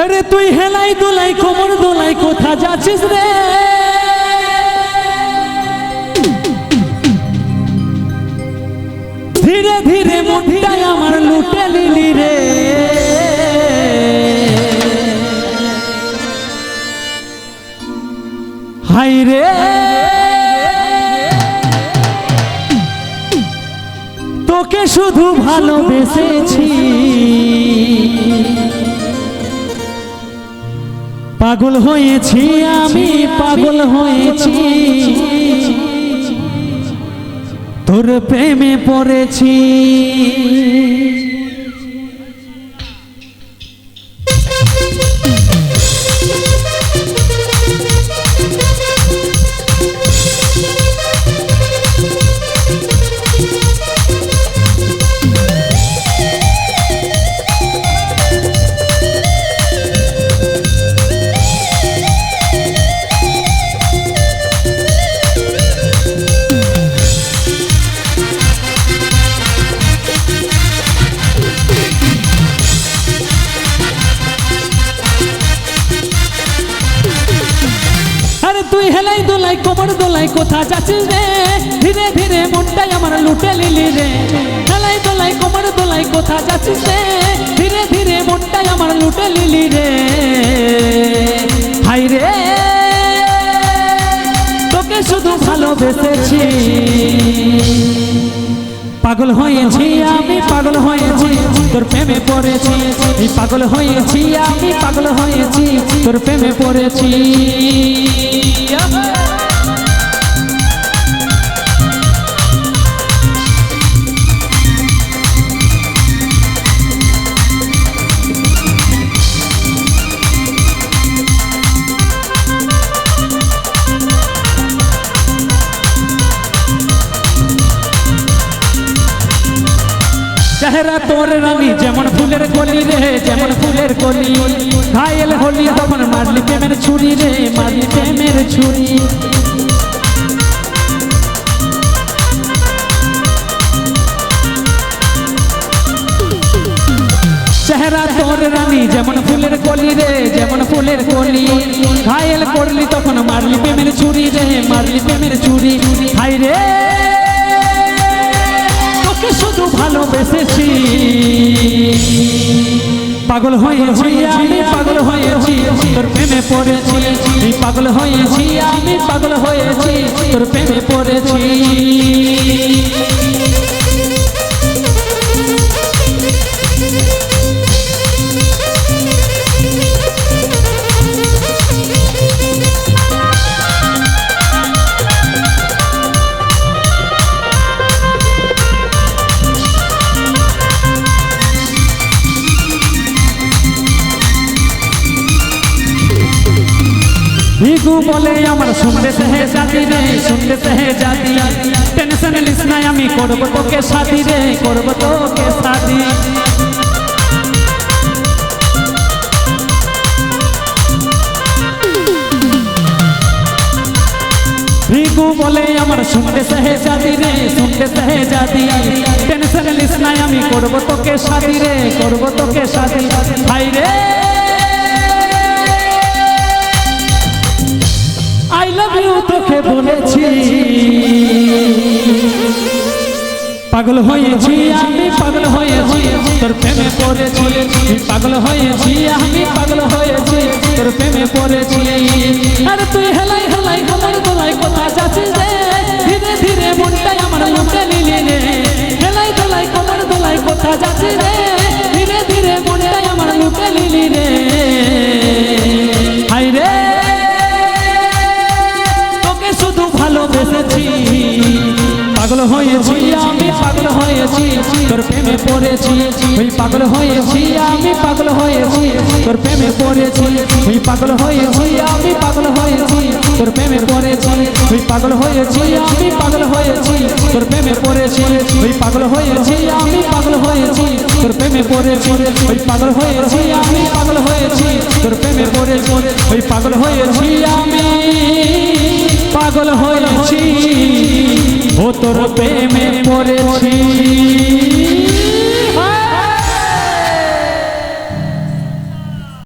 अरे तुई हेलाई दोलाई कोमर दोलाई कोथा जाच्छिस रे धीरे धीरे मुठियाय आमार लुटे लिली रे हाय रे তোকে শুধু ভালোবেসেছি পাগল হয়েছি আমি পাগল হয়েছি তোর প্রেমে পড়েছি তুই হেলাই দোলাই কোমর দোলাই কোথা যাচ্ছিস রে ধীরে ধীরে মনটাই আমার লুটে লিলি রে হেলাই দোলাই কোমর দোলাই কোথা যাচ্ছিস রে ধীরে ধীরে মনটাই আমার লুটে লিলি রে হাই রে তোকে শুধু ভালোবেসেছি পাগল হয়েছি আমি পাগল হয়েছি তোর প্রেমে পড়েছি পাগল হয়েছি আমি পাগল হয়েছি তোর প্রেমে পড়েছি চেহারা তোর রানী যেমন ফুলের কলি রে যেমন ফুলের কলি ঘায়েল হলি তখন মারলি প্রেমের ছুরি রে মারলি প্রেমের ছুরি চেহারা তোর রানী যেমন ফুলের কলি রে যেমন ফুলের কলি ঘায়েল করলি তখন মারলি প্রেমের ছুরি রে মারলি প্রেমের ছুরি হাই রে শুধু ভালোবেসেছি পাগল হয়েছি আমি পাগল হয়েছি তোর প্রেমে পড়েছি পাগল হয়েছি আমি পাগল হয়েছি তোর প্রেমে পড়েছি ভিগু বলে আমার শুনতে সহে জাতি রে শুনতে সহে জাতি টেনশন লিস না আমি করব তোকে শাদি রে করব তোকে শাদি ভিগু বলে আমার শুনতে সহে জাতি রে শুনতে সহে জাতি টেনশন লিস না আমি করব তোকে শাদি রে করব তোকে শাদি হাই রে I love you তোকে বলেছি পাগল হয়েছি আমি পাগল হয়েছি তোর প্রেমে পড়েছি পাগল হয়েছি আমি পাগল হয়েছি তোর প্রেমে পড়েছি আরে তুই হেলাই হেলাই কোমর দোলাই কোথা যাচ্ছিস রে ধীরে ধীরে মনটাই আমার লুটে নিলি রে হেলাই দোলাই কোমর দোলাই কোথা যাচ্ছিস রে ধীরে ধীরে মনটাই আমার লুটে নিলি রে হাই রে ভালোবেসেছি পাগল হয়েছি আমি পাগল হয়েছি তোর প্রেমে পড়েছি ওই পাগল হয়েছি আমি পাগল হয়েছি তোর প্রেমে পড়েছি ওই পাগল হয়েছি আমি পাগল হয়েছি তোর প্রেমে পড়েছি ওই পাগল হয়েছি আমি পাগল হয়েছি তোর প্রেমে পড়েছি ওই পাগল হয়েছি আমি পাগল হয়েছি তোর প্রেমে পড়েছি ওই পাগল হয়েছি আমি পাগল হয়েছি তোর প্রেমে পড়েছি ওই পাগল হয়েছি আমি পাগল হয়েছি ও তোর প্রেমে পড়েছি।